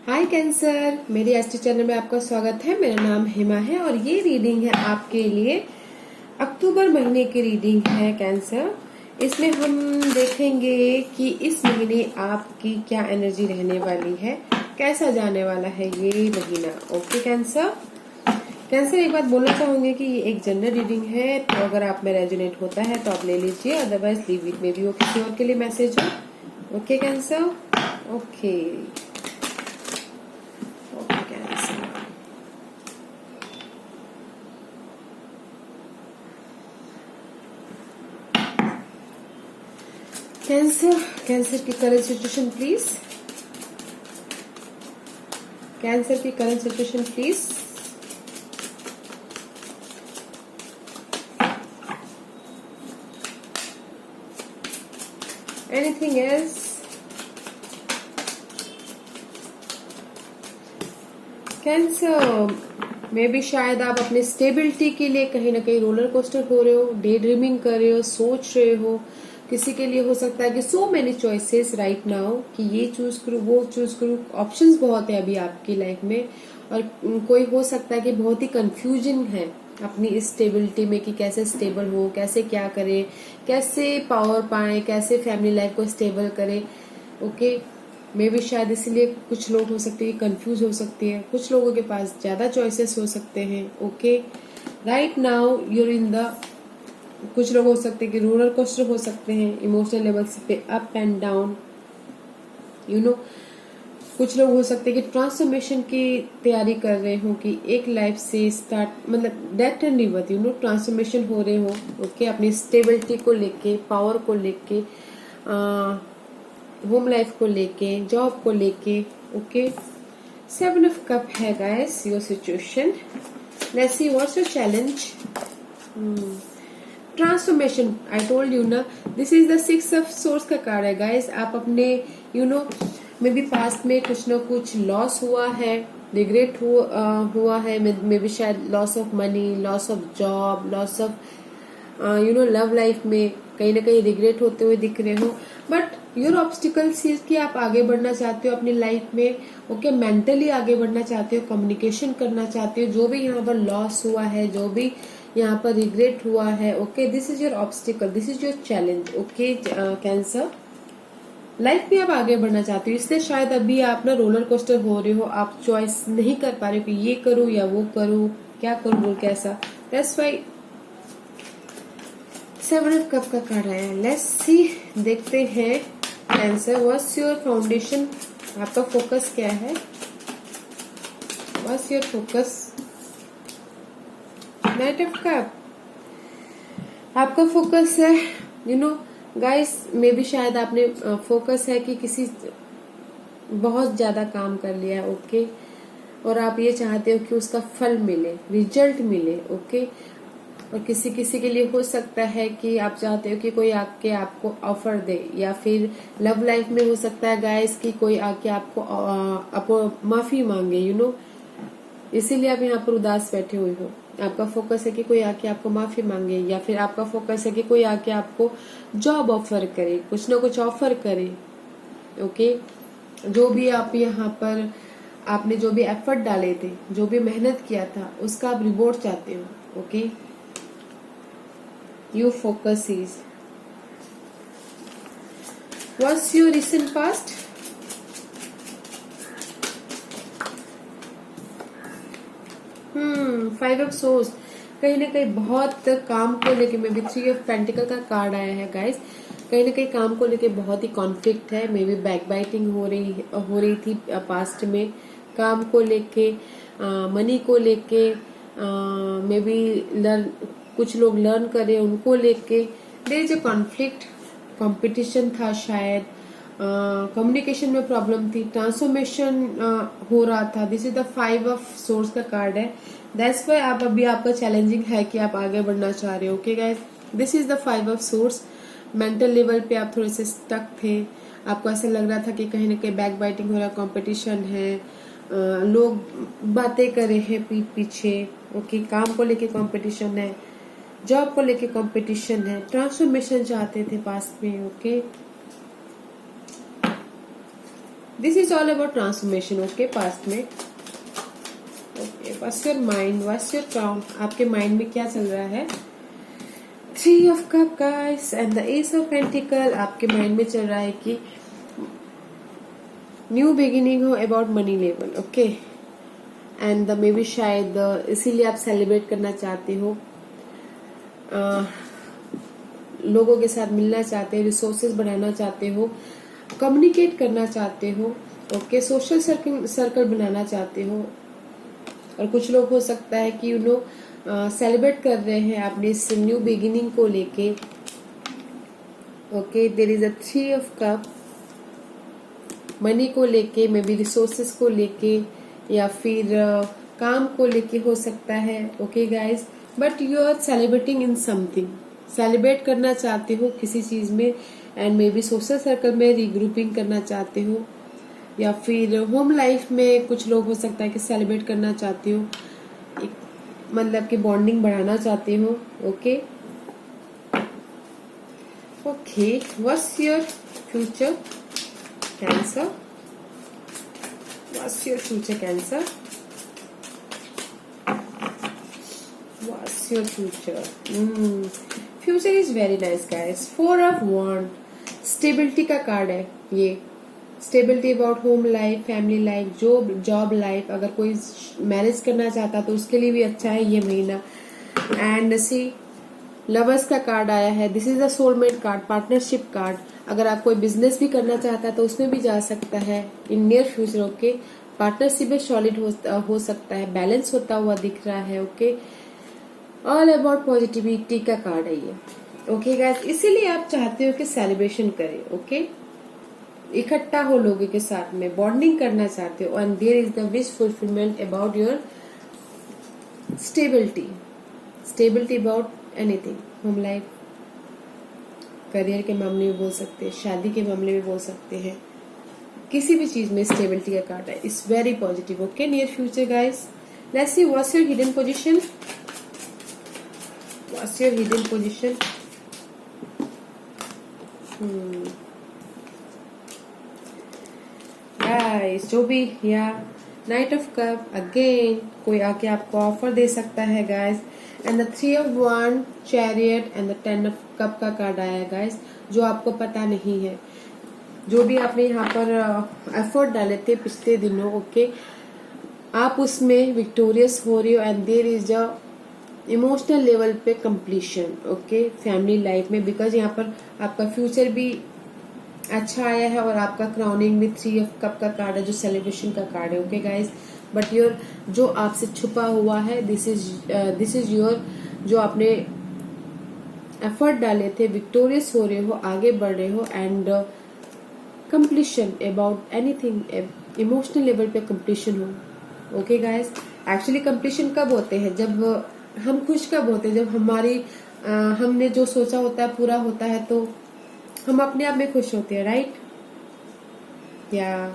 हाय cancer, मेरी astro channel में आपका स्वागत है। मेरा नाम हेमा है और ये रीडिंग है आपके लिए अक्टूबर महीने की रीडिंग है कैंसर। इसमें हम देखेंगे कि इस महीने आपकी क्या एनर्जी रहने वाली है, कैसा जाने वाला है ये महीना। Okay cancer. कैंसर, एक बात बोलना चाहूंगी कि ये एक जनरल रीडिंग है, तो अगर आप में रेजोनेट होता है तो आप ले लीजिए, अदरवाइज लीव इट में भी वो किसी और के लिए मैसेज हो। Okay cancer. Okay cancer, cancer की करंट सिचुएशन प्लीज। कैंसर की current situation please. Anything else? Cancer में भी शायद आप अपने स्टेबिलिटी के लिए कहीं ना कहीं रोलर कोस्टर हो रहे हो, डे ड्रीमिंग कर रहे हो, सोच रहे हो। किसी के लिए हो सकता है कि so many choices right now, कि ये चूज करूँ वो चूज करूँ, ऑप्शंस बहुत है अभी आपकी लाइफ में। और कोई हो सकता है कि बहुत ही कंफ्यूजन है अपनी इस स्टेबिलिटी में कि कैसे स्टेबल हो, कैसे क्या करे, कैसे पावर पाए, कैसे फैमिली लाइफ को स्टेबल करे। ओके, मे भी शायद इसलिए कुछ लोग हो सकते हैं कंफ्यूज हो सकती है, कुछ लोगों के पास ज्यादा चॉइसेस हो सकते हैं। Okay, right now you're in the, कुछ लोग हो सकते हैं कि रोलर कोस्टर हो सकते हैं इमोशनल लेवल्स पे, up and down, you know. कुछ लोग हो सकते हैं कि ट्रांसफॉर्मेशन की तैयारी कर रहे हो, कि एक लाइफ से स्टार्ट, मतलब death and rebirth, you know, transformation हो रहे हो। ओके, अपनी स्टेबिलिटी को लेके, पावर को लेके, होम लाइफ को लेके, जॉब को लेके। ओके, 7 ऑफ कप है guys your situation. Let's see what's your challenge. Transformation, I told you ना, this is the 6 of swords का कार्ड है गाइस। आप अपने यू नो मे बी पास्ट में कुछ ना कुछ लॉस हुआ है, रिग्रेट हुआ है, मे बी शायद loss of money, loss of job, loss of you know love life में कहीं ना कहीं रिग्रेट होते हुए दिख रहे हो। बट योर ऑब्स्टिकल्स इज कि आप आगे बढ़ना चाहते हो अपनी लाइफ में। ओके, मेंटली आगे बढ़ना चाहते हो, कम्युनिकेशन करना चाहते हो, जो भी यहाँ पर लॉस हुआ है, जो भी यहाँ पर रिग्रेट हुआ है। Okay, this is your obstacle, this is your challenge. Okay cancer, life में आप आगे बढ़ना चाहते हो, इसलिए शायद अभी आप ना रोलर कोस्टर हो रहे हो, आप चॉइस नहीं कर पा रहे हो कि ये करूँ या वो करूँ, क्या करूँ बोल के ऐसा। दैट्स व्हाई 7 ऑफ कप का कार्ड आया। लेट्स सी, देखते हैं कैंसर, व्हाट्स योर फाउंडेशन, आपका फोकस क्या है, what's your focus. Night of cup, आपका फोकस है यू नो गाइस, मे भी शायद आपने फोकस है कि किसी बहुत ज्यादा काम कर लिया है। ओके, और आप ये चाहते हो कि उसका फल मिले, रिजल्ट मिले। ओके, और किसी किसी के लिए हो सकता है कि आप चाहते हो कि कोई आके आपको ऑफर दे, या फिर लव लाइफ में हो सकता है गाइस कि कोई आके आपको माफी मांगे, यू नो, इसीलिए आप यहाँ पर उदास बैठे हुए हो। आपका फोकस है कि कोई आके आपको माफी मांगे, या फिर आपका फोकस है कि कोई आके आपको जॉब ऑफर करे, कुछ ना कुछ ऑफर करे। ओके, जो भी आप यहाँ पर आपने जो भी एफर्ट डाले थे, जो भी मेहनत किया था, उसका आप रिवॉर्ड चाहते हो। Okay, your focus is, what's your recent past? Five of source, कहीं ना कहीं बहुत काम को लेके, मे बी 3 ऑफ पेंटिकल का कार्ड आया है गाइस। कहीं ना कहीं काम को लेके बहुत ही कॉन्फ्लिक्ट है, मे बी बैक बाइटिंग हो रही थी पास्ट में, काम को लेके, मनी को लेके, मे बी लर्न, कुछ लोग लर्न करे उनको लेके there is a conflict, competition था शायद, कम्युनिकेशन में प्रॉब्लम थी, ट्रांसफॉर्मेशन हो रहा था। This is the 5 of swords का कार्ड है। दैट्स वाई आप अभी, आपका चैलेंजिंग है कि आप आगे बढ़ना चाह रहे हो। Okay guys, this is the 5 of source. Mental level पे आप थोड़े से स्टक थे, आपको ऐसा लग रहा था कि कहीं ना कहीं बैक बाइटिंग हो रहा, कंपटीशन है, लोग बातें कर रहे हैं पीठ पीछे। ओके, काम को लेके कंपटीशन है, जॉब को लेके कंपटीशन है, ट्रांसफॉर्मेशन चाहते थे पास्ट में। Okay, this is all about transformation, okay, past में। Okay, what's your mind, what's your crown, आपके माइंड में क्या चल रहा है? 3 of cup guys and the ace of pentacle, आपके माइंड में चल रहा है कि न्यू बिगिनिंग हो about money level, okay, and the maybe शायद इसीलिए आप सेलिब्रेट करना चाहते हो, लोगों के साथ मिलना चाहते हो, रिसोर्सेज बढ़ाना चाहते हो, कम्युनिकेट करना चाहते हो, ओके, सोशल सर्कल बनाना चाहते हो। और कुछ लोग हो सकता है कि सेलिब्रेट कर रहे हैं अपने इस न्यू बिगिनिंग को लेके, okay. There is a 3 of cup, money को लेके, मे बी रिसोर्सेज को लेके, या फिर काम को लेके हो सकता है, okay guys. But you are celebrating in something, celebrate करना चाहते हो किसी चीज में, and may be social circle में रीग्रुपिंग करना चाहते हो, या फिर होम लाइफ में कुछ लोग हो सकता है कि सेलिब्रेट करना चाहते हो, मतलब कि बॉन्डिंग बढ़ाना चाहते हो, okay. Okay, what's your future Cancer, what's your future Cancer, what's your future? Future is very nice guys. 4 of wand, stability का कार्ड है ये, stability about home life, family life, job life. अगर कोई marriage करना चाहता तो उसके लिए भी अच्छा है ये महीना। एंड सी लवर्स का कार्ड आया है, this is a soulmate card, partnership card. अगर आप कोई बिजनेस भी करना चाहता है तो उसमें भी जा सकता है in near future, okay. Partnership में सॉलिड हो सकता है, बैलेंस होता हुआ दिख रहा है, ओके। ऑल अबाउट पॉजिटिविटी का कार्ड है ये, ओके गाइस। इसीलिए आप चाहते हो कि सेलिब्रेशन करें, ओके, इकट्ठा हो लोगों के साथ में, बॉन्डिंग करना चाहते हो, and there is the wish fulfilment about your stability, stability about anything, home life, career के मामले में बोल सकते हैं, शादी के मामले में बोल सकते हैं, किसी भी चीज में स्टेबिलिटी का कार्ड है। It's very positive, okay. Near future guys, let's see what's your hidden position, what's your hidden position. Guys, जो भी, या नाइट ऑफ कप अगेन, कोई आके आपको ऑफर दे सकता है guys. And the 3 of wand, chariot and the 10 of cup का कार्ड आया है गाइस, जो आपको पता नहीं है, जो भी आपने यहाँ पर एफर्ट डाले थे पिछले दिनों, ओके, आप उसमें विक्टोरियस हो रही हो, and there is a emotional level पे कंप्लीशन, ओके, फैमिली लाइफ में, बिकॉज यहाँ पर आपका फ्यूचर भी अच्छा आया है और आपका क्राउनिंग में 3 ऑफ कप का कार्ड है, जो सेलिब्रेशन का कार्ड है, ओके गाइस। बट योर जो आपसे छुपा हुआ है, दिस इज योर, जो आपने एफर्ट डाले थे, विक्टोरियस हो रहे हो, आगे बढ़ रहे हो, and completion about anything, emotional level पे कंप्लीशन हो, ओके गाइस। एक्चुअली कंप्लीशन कब होते हैं? जब हम खुश कब होते हैं? जब हमने जो सोचा होता है पूरा होता है, तो हम अपने आप में खुश होते हैं, राइट? या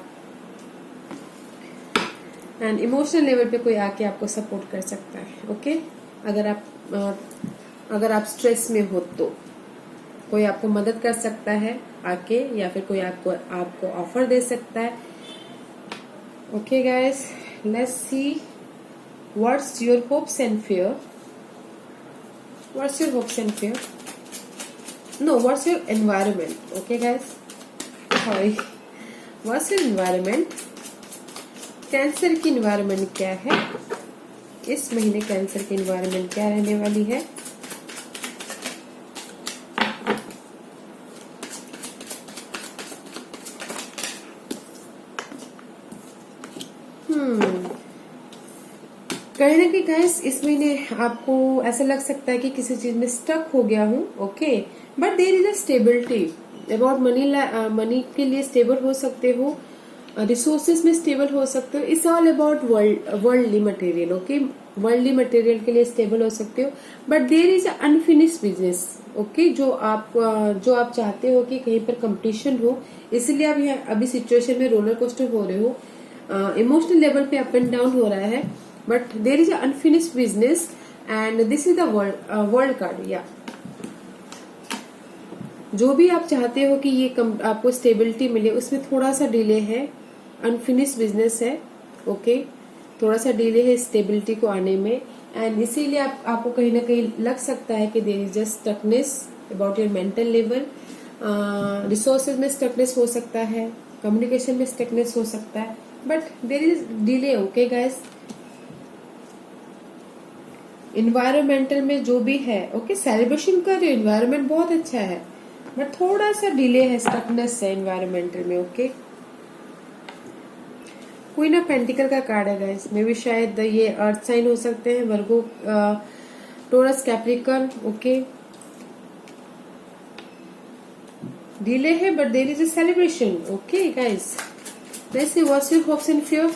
एंड इमोशनल लेवल पे कोई आके आपको सपोर्ट कर सकता है, ओके। अगर आप स्ट्रेस में हो तो कोई आपको मदद कर सकता है आके, या फिर कोई आपको ऑफर दे सकता है, okay guys. Let's see what's your hopes and fear, what's your hopes and fear, no, what's your environment, okay guys, sorry, what's your environment, Cancer की एनवायरमेंट क्या है इस महीने? कैंसर की एनवायरमेंट क्या रहने वाली है? कहीं ना कहीं गाइस इस महीने आपको ऐसा लग सकता है कि किसी चीज में स्टक हो गया हूँ, okay, but there is a stability about money के लिए स्टेबल हो सकते हो, रिसोर्सेज में स्टेबल हो सकते हो। It's all about worldly material, okay, worldly material के लिए स्टेबल हो सकते हो। But there is a unfinished business, okay, जो आप चाहते हो कि कहीं पर कंप्लीशन हो, इसलिए आप यहाँ अभी सिचुएशन में रोलर कोस्टर हो रहे हो, इमोशनल लेवल पे अप एंड डाउन हो रहा है, but there is a unfinished business, and this is the world card. या जो भी आप चाहते हो कि ये आपको स्टेबिलिटी मिले, उसमें थोड़ा सा डिले है, अनफिनिश बिजनेस है, ओके। थोड़ा सा डिले है स्टेबिलिटी को आने में, एंड इसीलिए आपको कहीं ना कहीं लग सकता है कि there is just stuckness about your mental level. Resources में स्टकनेस हो सकता है, कम्युनिकेशन में स्टकनेस हो सकता है, but there is delay, okay guys. Environmental में जो भी है, ओके, सेलिब्रेशन कर रहे हो, इन्वायरमेंट बहुत अच्छा है, बट थोड़ा सा डिले है, स्टकनेस है इन्वायरमेंटल में, ओके। क्वीन ऑफ पेंटिकल का कार्ड है गाइस, मे भी शायद ये अर्थ साइन हो सकते हैं, Virgo, Taurus, Capricorn, okay. Delay है but there is a celebration, okay guys. Let's see what's your hopes and fear,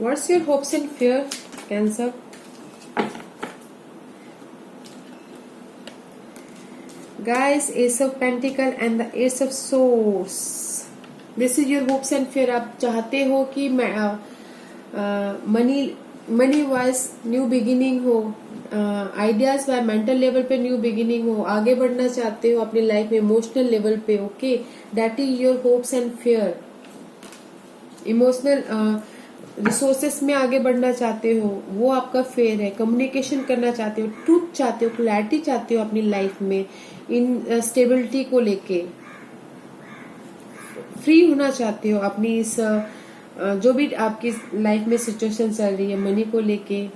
what's your hopes and fear cancer. Guys, Ace of Pentacle and the Ace of Swords. This is your hopes and fear. आप चाहते हो कि money wise new beginning हो, ideas wise mental level पे new beginning हो, आगे बढ़ना चाहते हो अपनी लाइफ में इमोशनल लेवल पे, okay. That is your hopes and fear. Emotional resources में आगे बढ़ना चाहते हो, वो आपका फेयर है। कम्युनिकेशन करना चाहते हो, ट्रूथ चाहते हो, क्लैरिटी चाहते हो अपनी लाइफ में, इन स्टेबिलिटी को लेके फ्री होना चाहते हो अपनी इस जो भी आपकी लाइफ में सिचुएशन चल रही है, मनी को लेके,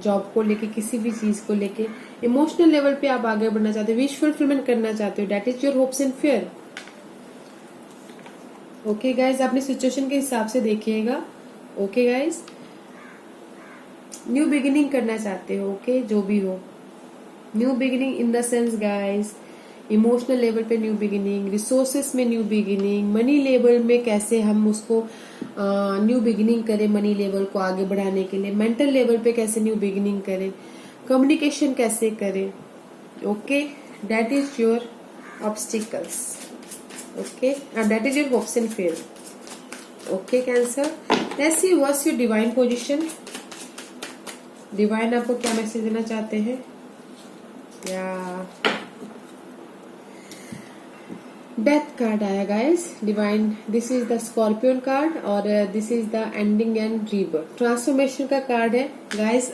जॉब को लेके, किसी भी चीज को लेके, इमोशनल लेवल पे आप आगे बढ़ना चाहते हो, विश फुलफिलमेंट करना चाहते हो। That is your hopes and fear, okay guys. अपनी सिचुएशन के हिसाब से देखिएगा, ओके गाइज। न्यू बिगिनिंग करना चाहते हो, ओके, जो भी हो, new beginning in the sense guys, emotional level पे न्यू बिगिनिंग, रिसोर्सेस में न्यू बिगिनिंग, मनी लेवल में कैसे हम उसको न्यू बिगिनिंग करें, मनी लेवल को आगे बढ़ाने के लिए, मेंटल लेवल पे कैसे न्यू बिगिनिंग करें, कम्युनिकेशन कैसे करें, okay. That is your obstacles, okay, and that is your hopes and fear, okay cancer. Let's see what's your divine position. Divine आपको क्या मैसेज देना चाहते हैं, या डेथ कार्ड आया guys, divine. This is the scorpion card और this is the ending and rebirth, transformation का card है गाइस।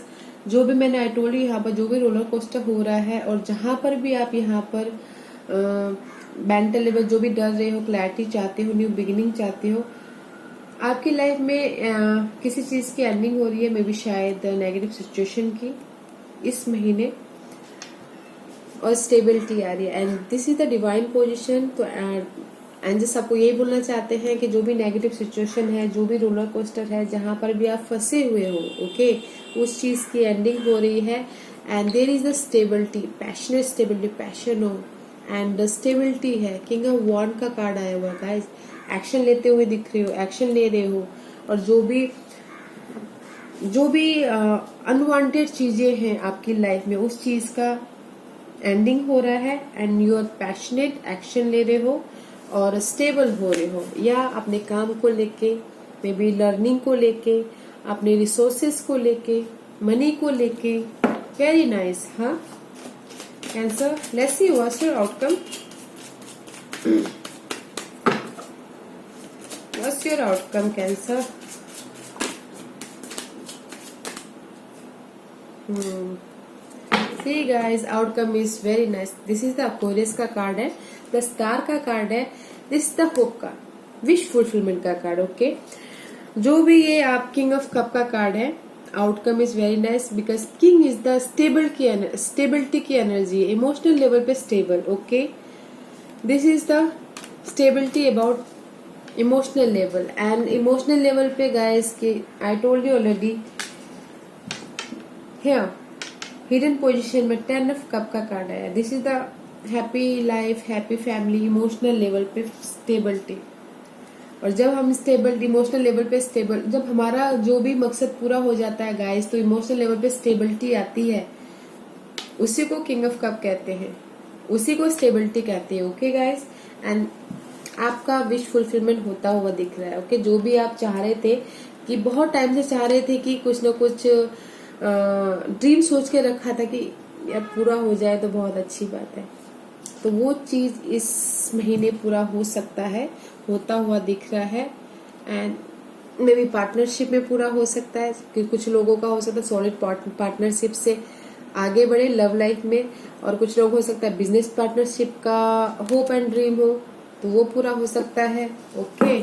जो भी मैंने आई टोल्ड यू, यहाँ पर जो भी रोलर कोस्टर हो रहा है, और जहां पर भी आप यहाँ पर मेंटल लेवल जो भी डर रहे हो, क्लैरिटी चाहते हो, न्यू बिगिनिंग चाहते हो, आपकी लाइफ में किसी चीज की एंडिंग हो रही है, मे बी शायद नेगेटिव सिचुएशन की इस महीने, और स्टेबिलिटी आ रही है, and this is the divine position. तो एंड जस्ट आपको यही बोलना चाहते हैं कि जो भी नेगेटिव सिचुएशन है, जो भी रोलर कोस्टर है, जहां पर भी आप फंसे हुए हो, ओके, उस चीज की एंडिंग हो रही है, and there is the stability, passionate stability, passion हो, एंड स्टेबिलिटी है। किंग ऑफ वॉन्ड का कार्ड आया हुआ है गाइस, एक्शन लेते हुए दिख रहे हो, एक्शन ले रहे हो, और जो भी अनवांटेड चीजें हैं आपकी लाइफ में, उस चीज का एंडिंग हो रहा है, and you are passionate, action ले रहे हो और स्टेबल हो रहे हो, या अपने काम को लेके, मे बी लर्निंग को लेके, अपने रिसोर्सेस को लेके, मनी को लेके। वेरी नाइस, हाँ cancer. Let's see what's your outcome, what's your outcome cancer. See guys, outcome is very nice. This is the Aquarius का कार्ड है, the star का कार्ड है, this is the hope का, wish fulfillment का card, okay. जो भी ये आप किंग ऑफ कप का कार्ड है, outcome is very nice, because king is the stability की एनर्जी, इमोशनल लेवल पे stable, okay. This is the stability about emotional level, and emotional level पे गाइस की आई told you already, here hidden position में 10 of cup का card आया। This is the happy life, happy family, emotional level पे stability. और जब हम stable emotional level पे स्टेबल, जब हमारा जो भी मकसद पूरा हो जाता है गाइस, तो इमोशनल लेवल पे स्टेबिलिटी आती है, उसी को किंग ऑफ कप कहते हैं, उसी को स्टेबिलिटी कहते हैं, ओके गाइस। एंड आपका विश फुलफिलमेंट होता हुआ दिख रहा है, ओके। जो भी आप चाह रहे थे, कि बहुत टाइम से चाह रहे थे कि कुछ न कुछ ड्रीम सोच के रखा था कि यार पूरा हो जाए तो बहुत अच्छी बात है, तो वो चीज इस महीने पूरा हो सकता है, होता हुआ दिख रहा है। एंड मे बी पार्टनरशिप में पूरा हो सकता है कि कुछ लोगों का हो सकता है सॉलिड पार्टनरशिप से आगे बढ़े लव लाइफ में, और कुछ लोग हो सकता है बिजनेस पार्टनरशिप का होप एंड ड्रीम हो तो वो पूरा हो सकता है। ओके,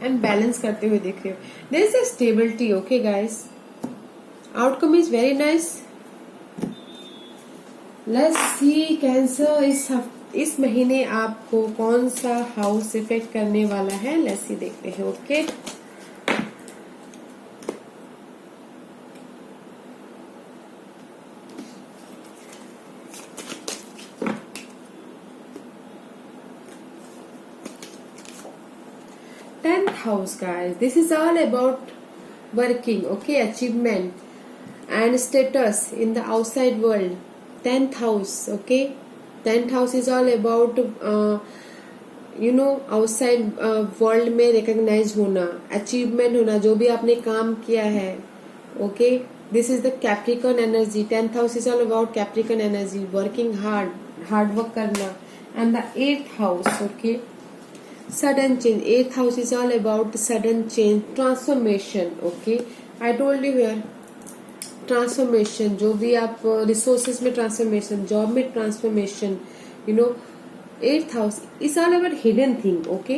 एंड बैलेंस करते हुए देख रहे हो, there is a stability. Okay guys, outcome is very nice. Let's see cancer इस महीने आपको कौन सा हाउस इफेक्ट करने वाला है, लेट्स सी देखते हैं। Okay, tenth house guys, this is all about working, okay, achievement and status in the outside world. 10th house, okay, 10th house is all about outside world में recognize होना, achievement होना, जो भी आपने काम किया है। okay, this is the Capricorn energy. 10th house is all about Capricorn energy, working hard work करना। and the 8th house, okay, sudden change. 8th house is all about sudden change, transformation. okay, I told you here transformation, जो भी आप resources में transformation, job में transformation, eighth house is all about hidden thing. Okay,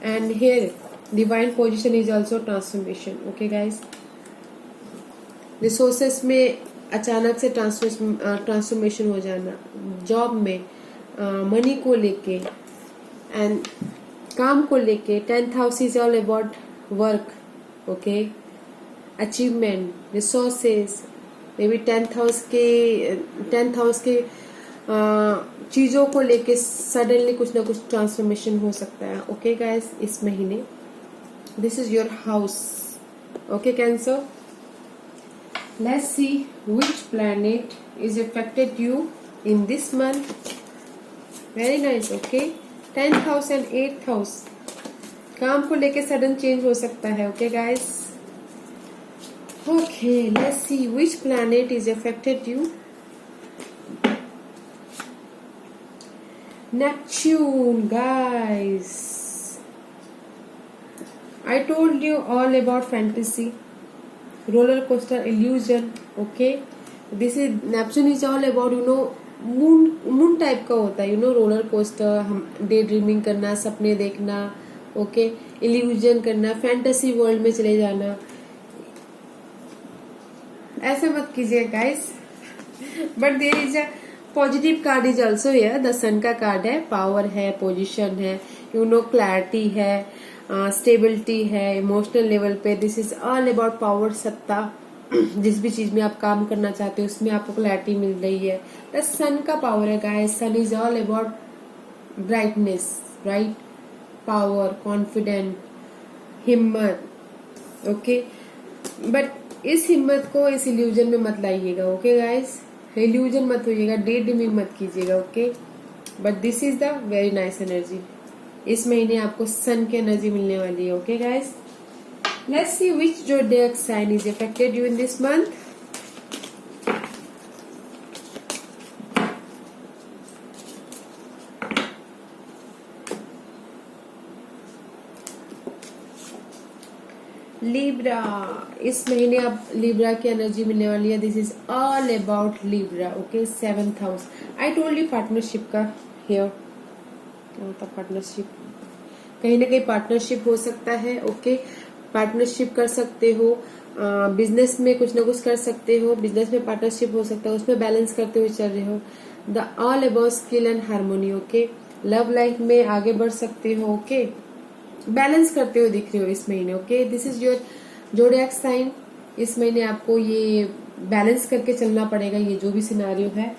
and here divine position is also transformation. Okay guys, resources में अचानक से transformation हो जाना, जॉब में मनी को लेके एंड काम को लेके। 10th house is all about work, okay, achievement, resources, may be 10th house के चीजों को लेके सडनली कुछ ना कुछ ट्रांसफॉर्मेशन हो सकता है। ओके गाइस, इस महीने this is your house. Okay cancer, let's see which planet is affected you in this month. Very nice. Okay, 10th house and 8th house, काम को लेके सडन चेंज हो सकता है। Okay guys, okay, let's see which planet is affected you. Neptune, guys, I told you all about fantasy, roller coaster, illusion. Okay, this is Neptune is all about moon type का होता है, roller coaster, हम day dreaming करना, सपने देखना, okay, illusion करना, fantasy world में चले जाना। ऐसे मत कीजिए guys, but there is a positive card is also here. The sun का कार्ड है, पावर है, पोजीशन है, क्लैरिटी है, स्टेबिलिटी है इमोशनल लेवल पे। This is all about power, सत्ता। जिस भी चीज में आप काम करना चाहते हो उसमें आपको क्लैरिटी मिल रही है। द सन का पावर है guys, sun is all about brightness, right, power, confident, हिम्मत। ओके, बट इस हिम्मत को इस इल्यूजन में मत लाइएगा। ओके गाइस, इल्यूजन मत होइएगा, डे ड्रीमिंग मत कीजिएगा। Okay, but this is the very nice energy. इस महीने आपको सन की एनर्जी मिलने वाली है। Okay guys, let's see which zodiac sign is affected you in this month. Libra, इस महीने आप लिब्रा की एनर्जी मिलने वाली है। This is all about Libra. Okay, 7th house, I told you partnership का हियर। क्या होता है पार्टनरशिप? कहीं ना कहीं पार्टनरशिप हो सकता है। ओके, पार्टनरशिप कर सकते हो, बिजनेस में कुछ ना कुछ कर सकते हो, बिजनेस में पार्टनरशिप हो सकता है, उसमें बैलेंस करते हुए चल रहे हो। The all about skill and harmony. Okay, love life में आगे बढ़ सकते हो। ओके, बैलेंस करते हुए दिख रहे हो इस महीने। Okay, this is your zodiac sign. इस महीने आपको ये बैलेंस करके चलना पड़ेगा, ये जो भी सिनारियो है।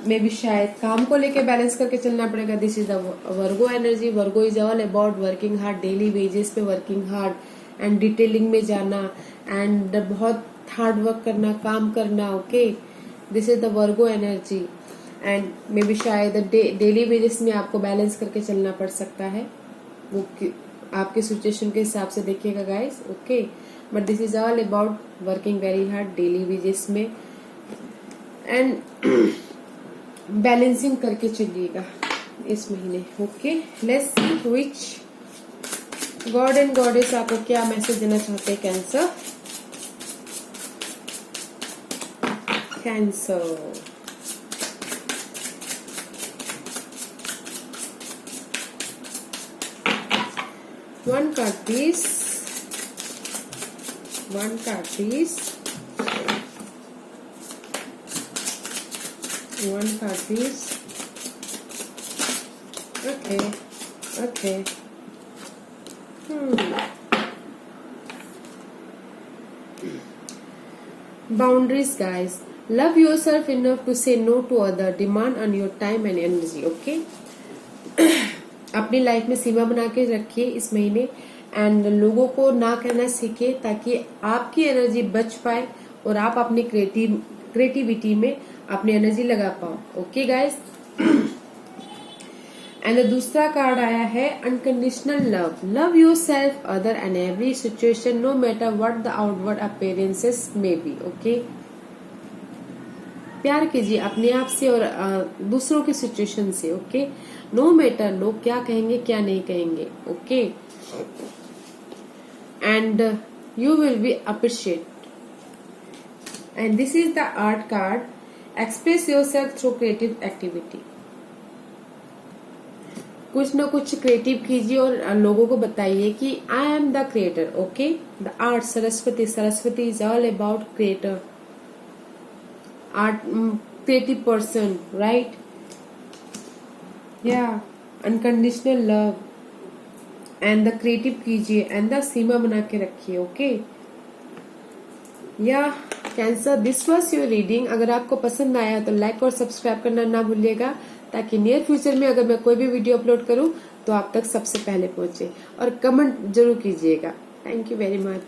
मे भी शायद काम को लेके बैलेंस करके चलना पड़ेगा। This is the Virgo energy. Virgo is all about working hard, daily basis पे वर्किंग हार्ड एंड डिटेलिंग में जाना एंड बहुत हार्ड वर्क करना, काम करना। Okay, this is the Virgo energy and may B शायद डेली बेसिस में आपको बैलेंस करके चलना पड़ सकता है। वो आपके सिचुएशन के हिसाब से देखिएगा guys. Okay, but this is all about working very hard daily basis में एंड बैलेंसिंग करके चलिएगा इस महीने। Okay, let's see which God and goddess आपको क्या मैसेज देना चाहते हैं cancer. Cancer, one card please, one card please, one card please. Okay, okay. Boundaries, guys. Love yourself enough to say no to other demand on your time and energy. Okay. अपनी life में सीमा बना के रखिए इस महीने, and लोगों को ना कहना सीखे ताकि आपकी एनर्जी बच पाए और आप अपनी क्रिएटिविटी में अपनी एनर्जी लगा पाओ। Okay guys. एंड दूसरा कार्ड आया है unconditional love. Love yourself, other and every situation, no matter what the outward appearances may be. Okay, प्यार कीजिए अपने आप से और दूसरों की सिचुएशन से। ओके, नो मैटर लोग क्या कहेंगे क्या नहीं कहेंगे। Okay, and you will be appreciate. And this is the art card. Express yourself through creative activity. कुछ ना कुछ क्रिएटिव कीजिए और लोगों को बताइए कि I am the creator. Okay, the art Saraswati. Saraswati is all about creator, art, creative person, right? Yeah, unconditional love and the creative कीजिए and the सीमा बना के रखिए। ओके, या cancer, this was your reading. अगर आपको पसंद आया तो लाइक और सब्सक्राइब करना ना भूलिएगा ताकि नियर फ्यूचर में अगर मैं कोई भी वीडियो अपलोड करूं तो आप तक सबसे पहले पहुंचे, और कमेंट जरूर कीजिएगा। Thank you very much.